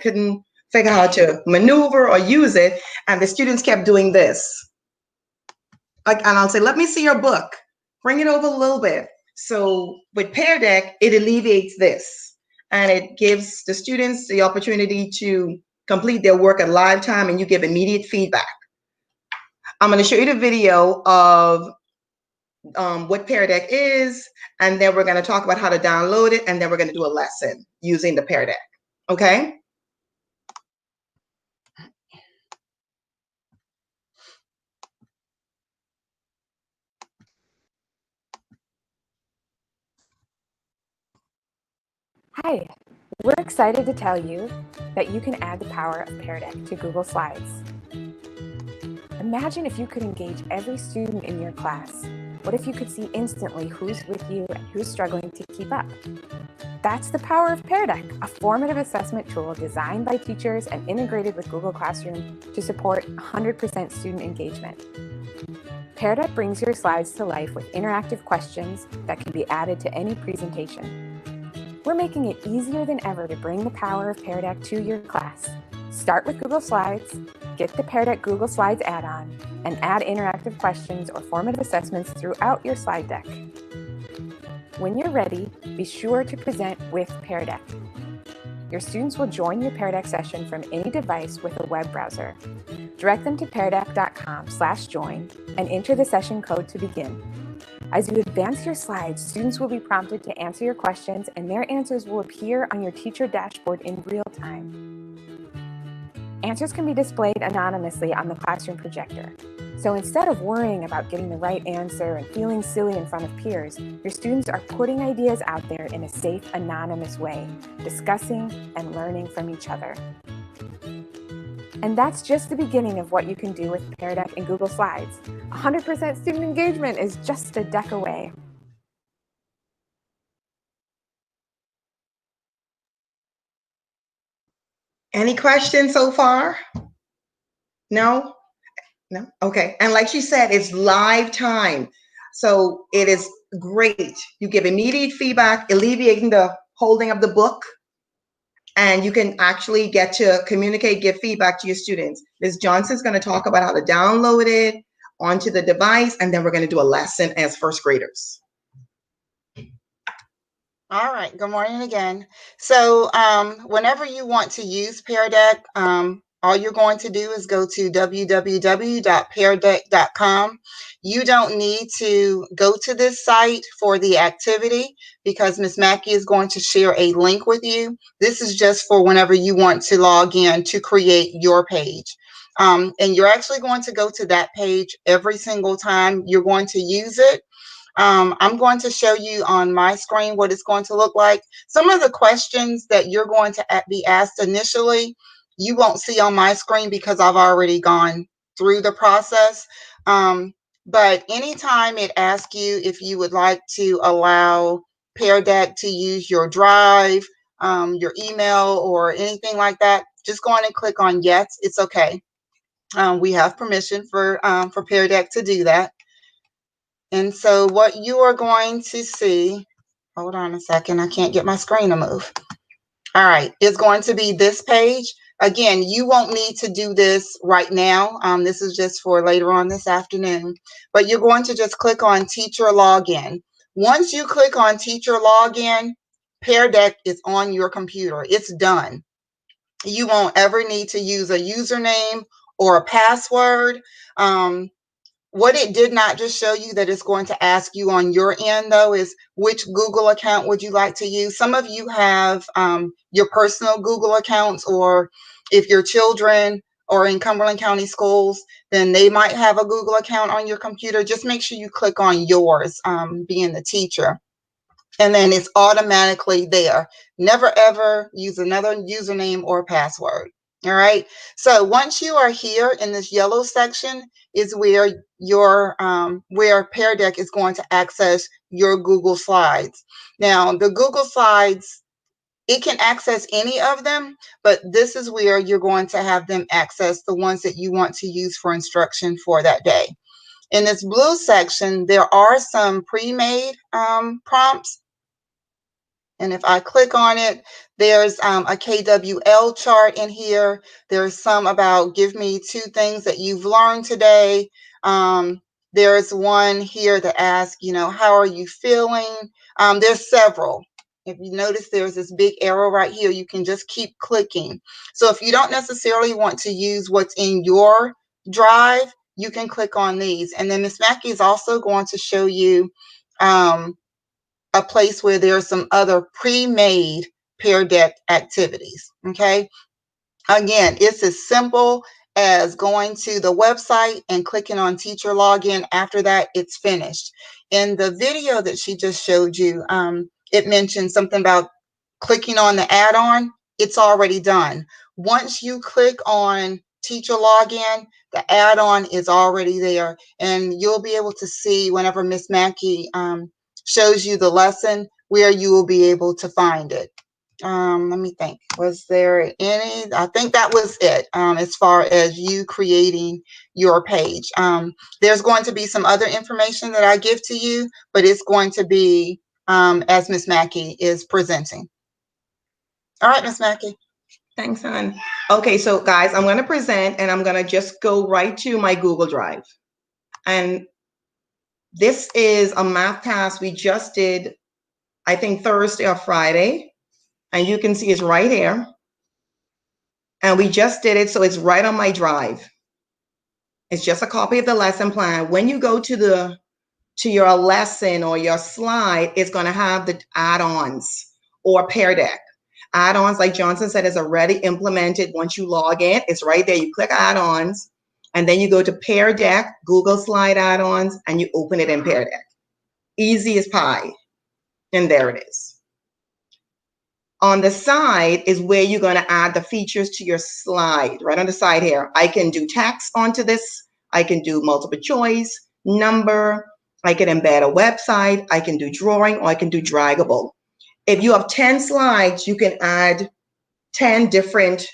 couldn't figure out how to maneuver or use it, and the students kept doing this. Like, and I'll say, let me see your book. Bring it over a little bit. So with Peardeck, it alleviates this, and it gives the students the opportunity to complete their work at live time, and you give immediate feedback. I'm going to show you the video of what Peardeck is, and then we're going to talk about how to download it, and then we're going to do a lesson using the Peardeck. Okay? Hi, we're excited to tell you that you can add the power of Peardeck to Google Slides. Imagine if you could engage every student in your class. What if you could see instantly who's with you and who's struggling to keep up? That's the power of Peardeck, a formative assessment tool designed by teachers and integrated with Google Classroom to support 100% student engagement. Peardeck brings your slides to life with interactive questions that can be added to any presentation. We're making it easier than ever to bring the power of Peardeck to your class. Start with Google Slides, get the Peardeck Google Slides add-on, and add interactive questions or formative assessments throughout your slide deck. When you're ready, be sure to present with Peardeck. Your students will join your Peardeck session from any device with a web browser. Direct them to peardeck.com/join and enter the session code to begin. As you advance your slides, students will be prompted to answer your questions, and their answers will appear on your teacher dashboard in real time. Answers can be displayed anonymously on the classroom projector. So instead of worrying about getting the right answer and feeling silly in front of peers, your students are putting ideas out there in a safe, anonymous way, discussing and learning from each other. And that's just the beginning of what you can do with Peardeck and Google Slides. 100% student engagement is just a deck away. Any questions so far? No? No? Okay. And like she said, it's live time. So it is great. You give immediate feedback, alleviating the holding of the book, and you can actually get to communicate, give feedback to your students. Ms. Johnson's going to talk about how to download it onto the device, and then we're going to do a lesson as first graders. All right, good morning again. So whenever you want to use Peardeck, all you're going to do is go to www.peardeck.com. You don't need to go to this site for the activity because Ms. Mackey is going to share a link with you. This is just for whenever you want to log in to create your page. And you're actually going to go to that page every single time you're going to use it. I'm going to show you on my screen what it's going to look like. Some of the questions that you're going to be asked initially, you won't see on my screen because I've already gone through the process. But anytime it asks you if you would like to allow Peardeck to use your Drive, your email, or anything like that, just go on and click on yes, it's okay. We have permission for Peardeck to do that. And so what you are going to see, hold on a second, I can't get my screen to move. All right, it's going to be this page. Again, you won't need to do this right now. This is just for later on this afternoon. But you're going to just click on Teacher Login. Once you click on Teacher Login, Peardeck is on your computer. It's done. You won't ever need to use a username or a password. What it did not just show you that it's going to ask you on your end, though, is which Google account would you like to use? Some of you have your personal Google accounts, or if your children are in Cumberland County Schools, then they might have a Google account on your computer. Just make sure you click on yours, being the teacher, and then it's automatically there. Never, ever use another username or password. All right. So once you are here in this yellow section is where your where Peardeck is going to access your Google Slides. Now, the Google Slides, it can access any of them, but this is where you're going to have them access the ones that you want to use for instruction for that day. In this blue section, there are some pre-made prompts. And if I click on it, there's a KWL chart in here. There's some about give me 2 things that you've learned today. There's one here that asks, you know, how are you feeling? There's several. If you notice, there's this big arrow right here. You can just keep clicking. So if you don't necessarily want to use what's in your drive, you can click on these. And then Ms. Mackey is also going to show you a place where there are some other pre-made Peardeck activities. Okay. Again, it's as simple as going to the website and clicking on teacher login. After that, it's finished. In the video that she just showed you, it mentioned something about clicking on the add-on. It's already done. Once you click on teacher login, the add-on is already there, and you'll be able to see whenever Miss Mackey shows you the lesson where you will be able to find it. Let me think. Was there any? I think that was it as far as you creating your page. There's going to be some other information that I give to you, but it's going to be as Miss Mackey is presenting. All right, Miss Mackey. Thanks, hon. Okay, so guys, I'm going to present and I'm going to just go right to my Google Drive. And this is a math task we just did, I think Thursday or Friday. And you can see it's right here. And we just did it, so it's right on my drive. It's just a copy of the lesson plan. When you go to your lesson or your slide, it's going to have the add-ons or Peardeck. Add-ons, like Johnson said, is already implemented. Once you log in, it's right there. You click add-ons, and then you go to Peardeck, Google Slide add-ons, and you open it in Peardeck. Easy as pie. And there it is. On the side is where you're going to add the features to your slide. Right on the side here, I can do text onto this. I can do multiple choice, number. I can embed a website. I can do drawing, or I can do draggable. If you have 10 slides, you can add 10 different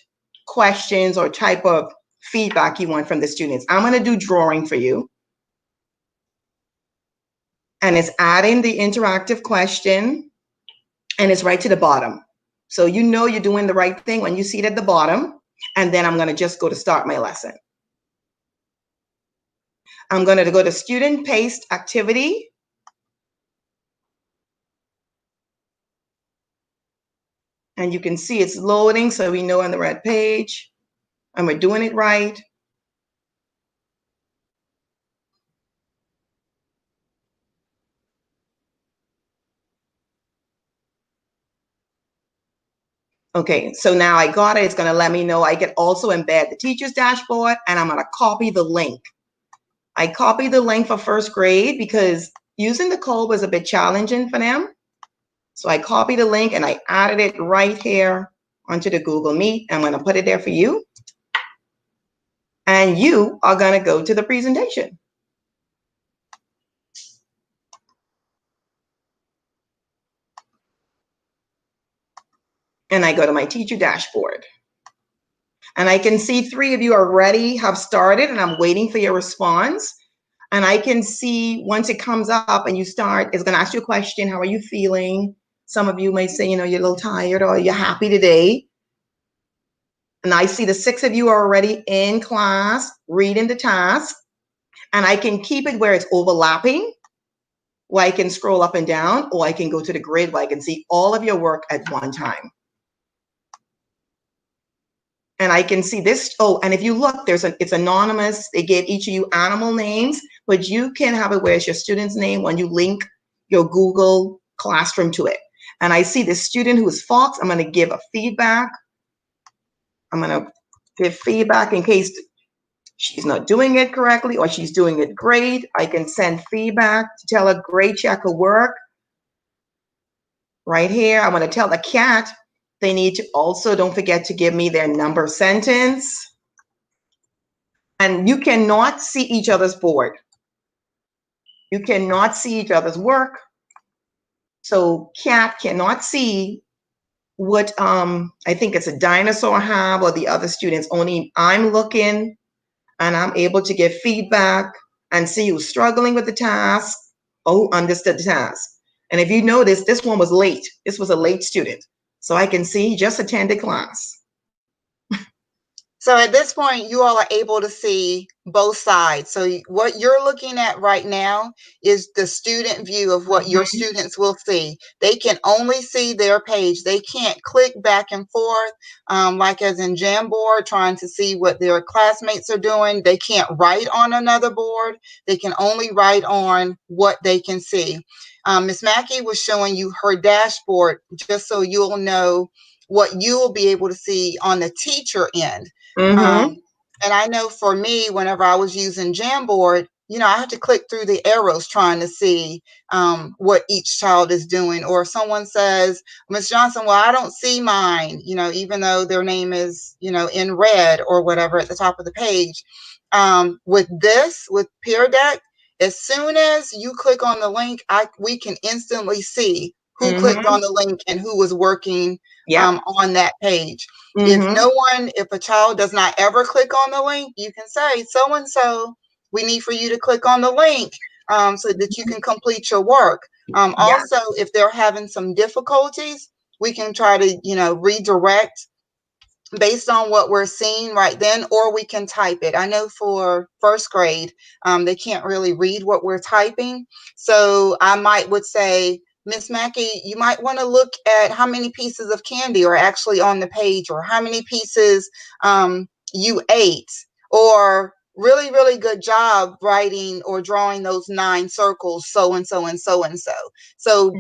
questions or type of feedback you want from the students. I'm going to do drawing for you. And it's adding the interactive question, and it's right to the bottom. So you know you're doing the right thing when you see it at the bottom. And then I'm going to just go to start my lesson. I'm going to go to student paced activity. And you can see it's loading, so we know on the right page. And we're doing it right. Okay, so now I got it. It's going to let me know I can also embed the teacher's dashboard, and I'm going to copy the link. I copied the link for first grade because using the code was a bit challenging for them. So I copied the link and I added it right here onto the Google Meet. I'm going to put it there for you. And you are going to go to the presentation. And I go to my teacher dashboard. And I can see 3 of you already have started, and I'm waiting for your response. And I can see once it comes up and you start, it's going to ask you a question. How are you feeling? Some of you may say, you know, you're a little tired or you're happy today. And I see the 6 of you are already in class reading the task. And I can keep it where it's overlapping, where I can scroll up and down, or I can go to the grid where I can see all of your work at one time. And I can see this. Oh, and if you look, it's anonymous. They gave each of you animal names, but you can have it where it's your student's name when you link your Google Classroom to it. And I see this student who is Fox. I'm going to give a feedback. I'm going to give feedback in case she's not doing it correctly or she's doing it great. I can send feedback to tell her great, check her work. Right here, I'm going to tell the cat they need to also, don't forget to give me their number sentence. And you cannot see each other's board. You cannot see each other's work. So cat cannot see what I think it's a dinosaur have or the other students. Only I'm looking and I'm able to give feedback and see who's struggling with the task or who understood the task. And if you notice, this one was late. This was a late student. So I can see he just attended class. So at this point, you all are able to see both sides. So what you're looking at right now is the student view of what your students will see. They can only see their page. They can't click back and forth, like as in Jamboard, trying to see what their classmates are doing. They can't write on another board. They can only write on what they can see. Ms. Mackey was showing you her dashboard just so you'll know what you'll be able to see on the teacher end. And I know for me, whenever I was using Jamboard, you know, I have to click through the arrows trying to see what each child is doing. Or if someone says, Ms. Johnson, well, I don't see mine, you know, even though their name is, you know, in red or whatever at the top of the page. With Peardeck, as soon as you click on the link, we can instantly see who clicked on the link and who was working on that page. If a child does not ever click on the link, you can say, so-and-so, we need for you to click on the link so that you can complete your work. Also, if they're having some difficulties, we can try to, you know, redirect based on what we're seeing right then, or we can type it. I know for first grade, they can't really read what we're typing. So I would say, Miss Mackey, you might want to look at how many pieces of candy are actually on the page, or how many pieces you ate, or really, really good job writing or drawing those 9 circles, so and so and so and so. So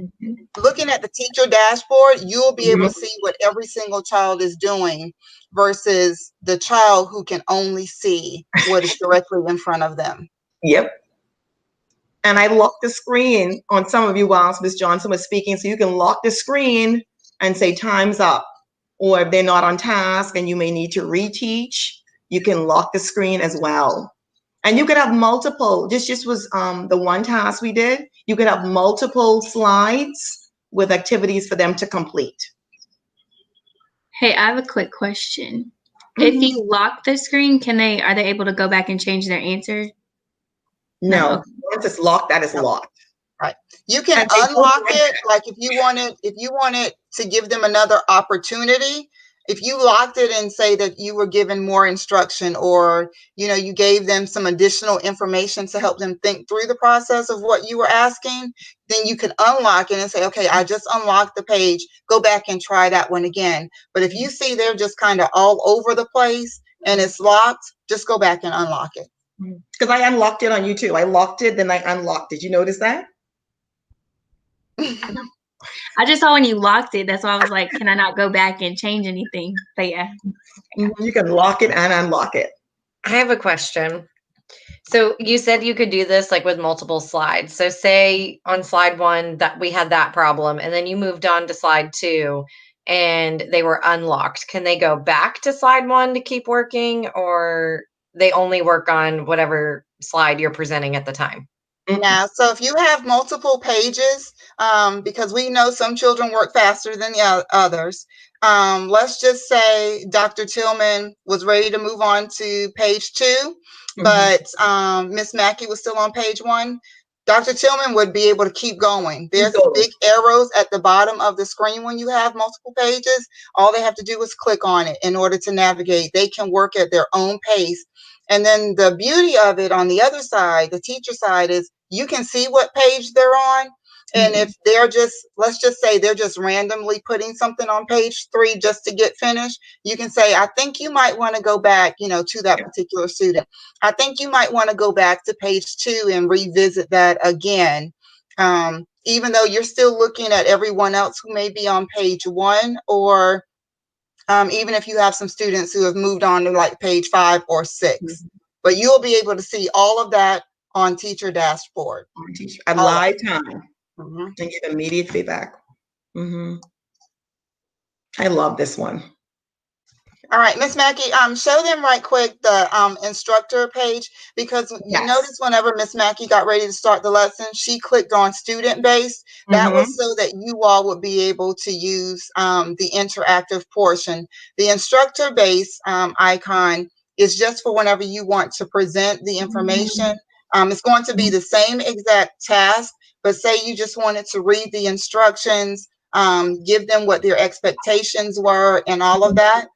looking at the teacher dashboard, you'll be able to see what every single child is doing versus the child who can only see what is directly in front of them. Yep. And I locked the screen on some of you whilst Ms. Johnson was speaking, so you can lock the screen and say time's up. Or if they're not on task and you may need to reteach, you can lock the screen as well. And you could have multiple, this just was the one task we did. You could have multiple slides with activities for them to complete. Hey, I have a quick question. If you lock the screen, are they able to go back and change their answer? No, okay. Once it's locked, that is locked. Right. You can unlock it, like if you wanted to give them another opportunity. If you locked it and say that you were given more instruction, or you know, you gave them some additional information to help them think through the process of what you were asking, then you can unlock it and say, okay, I just unlocked the page, go back and try that one again. But if you see they're just kind of all over the place and it's locked, just go back and unlock it. Because I unlocked it on you too. I locked it, then I unlocked it. You notice that? I just saw when you locked it. That's why I was like, can I not go back and change anything? But yeah. You can lock it and unlock it. I have a question. So you said you could do this like with multiple slides. So say on slide 1 that we had that problem, and then you moved on to slide 2 and they were unlocked. Can they go back to slide 1 to keep working, or they only work on whatever slide you're presenting at the time? Now, so if you have multiple pages, because we know some children work faster than the others, let's just say Dr. Tillman was ready to move on to page 2, but Miss Mackey was still on page 1. Dr. Tillman would be able to keep going. There's big arrows at the bottom of the screen when you have multiple pages. All they have to do is click on it in order to navigate. They can work at their own pace. And then the beauty of it on the other side, the teacher side, is you can see what page they're on. And if they're just, let's just say they're just randomly putting something on page 3 just to get finished, you can say, I think you might want to go back, you know, to that particular student. I think you might want to go back to page 2 and revisit that again. Even though you're still looking at everyone else who may be on page 1, or even if you have some students who have moved on to like page 5 or 6, but you'll be able to see all of that on teacher dashboard. At live time. And get immediate feedback. I love this one. All right, Miss Mackey, show them right quick the instructor page, because you notice whenever Miss Mackey got ready to start the lesson, she clicked on student based. That was so that you all would be able to use the interactive portion. The instructor based icon is just for whenever you want to present the information. It's going to be the same exact task, but say you just wanted to read the instructions, give them what their expectations were and all of that.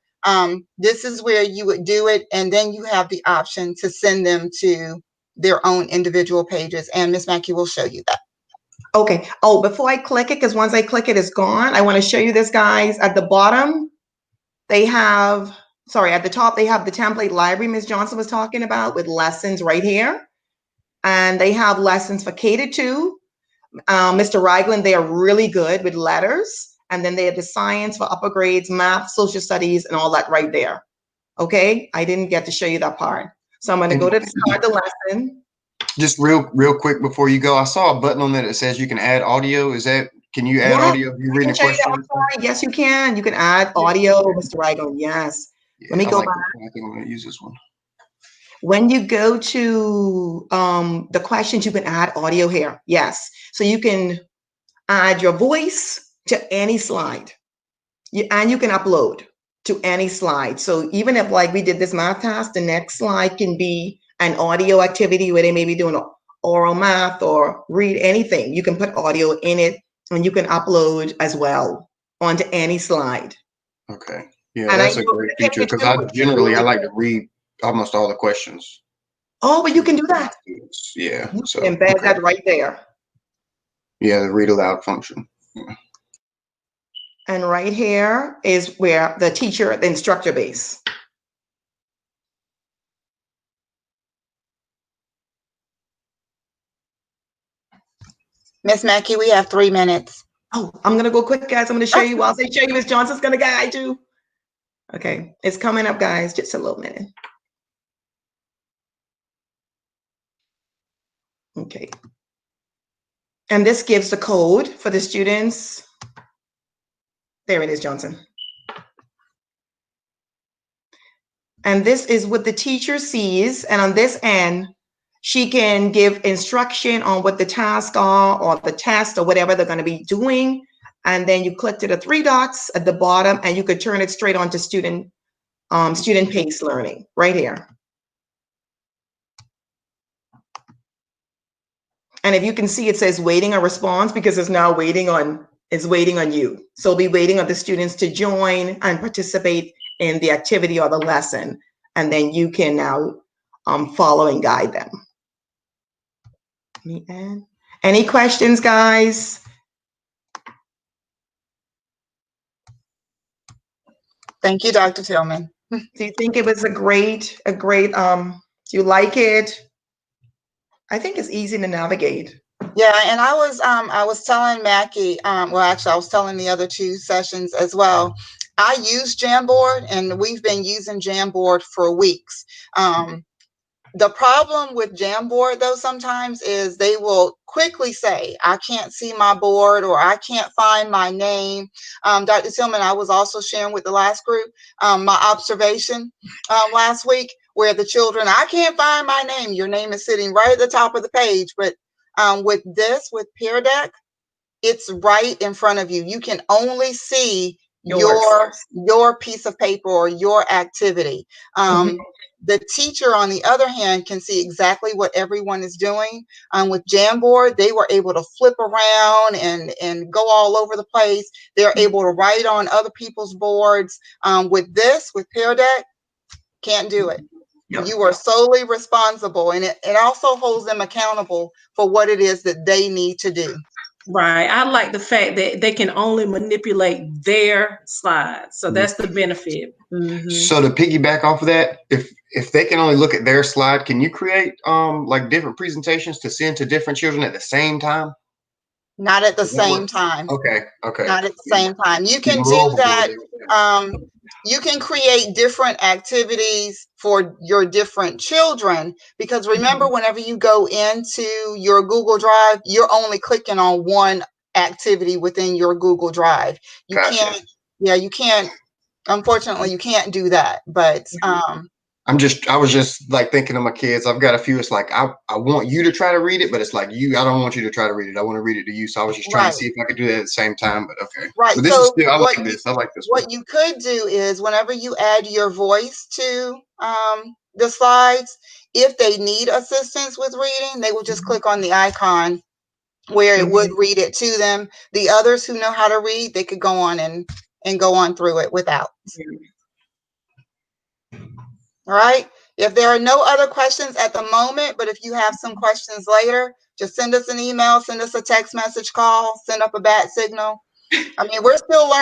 This is where you would do it, and then you have the option to send them to their own individual pages, and Miss Mackey will show you that. Okay. Oh, before I click it, because once I click it, it's gone. I want to show you this, guys. At the bottom, they have, sorry, at the top, they have the template library Ms. Johnson was talking about with lessons right here. And they have lessons for K-2. Mr. Ragland, they are really good with letters. And then they have the science for upper grades, math, social studies, and all that right there. Okay. I didn't get to show you that part. So I'm going to go to start the lesson. Just real quick before you go, I saw a button on there that says you can add audio. Is that, can you add audio if you're reading a question? Yes, you can. You can add audio, Mr. Ragland. Yes. Yeah, let me go back. I think I'm going to use this one. When you go to the questions, you can add audio here. Yes. So you can add your voice to any slide. And you can upload to any slide. So even if like we did this math task, the next slide can be an audio activity where they may be doing oral math or read anything. You can put audio in it and you can upload as well onto any slide. Okay. Yeah, and that's a great feature because I like to read almost all the questions. Oh, but you can do that. Yeah. So embed that right there. Yeah, the read aloud function. Yeah. And right here is where the teacher, the instructor base. Miss Mackey, we have 3 minutes. Oh, I'm going to go quick, guys. I'm going to show you while I show you. Miss Johnson's going to guide you. Okay, it's coming up, guys. Just a little minute. Okay. And this gives the code for the students. There it is, Johnson. And this is what the teacher sees. And on this end, she can give instruction on what the tasks are or the test or whatever they're going to be doing. And then you click to the 3 dots at the bottom and you could turn it straight on to student-paced learning right here. And if you can see, it says waiting a response because it's now waiting on you. So it'll be waiting on the students to join and participate in the activity or the lesson. And then you can now follow and guide them. Any questions, guys? Thank you, Dr. Tillman. Do you think it was a great, do you like it? I think it's easy to navigate. Yeah, and I was telling Mackey, well, actually, I was telling the other 2 sessions as well. I use Jamboard, and we've been using Jamboard for weeks. The problem with Jamboard, though, sometimes is they will quickly say, I can't see my board or I can't find my name. Dr. Tillman, I was also sharing with the last group my observation last week where the children, I can't find my name. Your name is sitting right at the top of the page. But with Peardeck, it's right in front of you. You can only see your piece of paper or your activity. The teacher, on the other hand, can see exactly what everyone is doing. With Jamboard, they were able to flip around and go all over the place. They're able to write on other people's boards. With Peardeck, can't do it. Yep. You are solely responsible, and it also holds them accountable for what it is that they need to do. Right. I like the fact that they can only manipulate their slides. So that's the benefit. So to piggyback off of that, if they can only look at their slide, can you create like different presentations to send to different children at the same time? Not at the same time. Okay. Not at the same time. You can do that. You can create different activities for your different children, because remember, whenever you go into your Google Drive, you're only clicking on one activity within your Google Drive. You can't, you can't, unfortunately, you can't do that. But I was just like thinking of my kids. I've got a few. It's like, I want you to try to read it, but it's like I don't want you to try to read it. I want to read it to you. So I was just trying to see if I could do that at the same time, but okay. Right. But this is still, I like this. What you could do is whenever you add your voice to the slides, if they need assistance with reading, they will just click on the icon where it would read it to them. The others who know how to read, they could go on and go on through it without. All right. If there are no other questions at the moment, but if you have some questions later, just send us an email, send us a text message, call, send up a bat signal. I mean, we're still learning.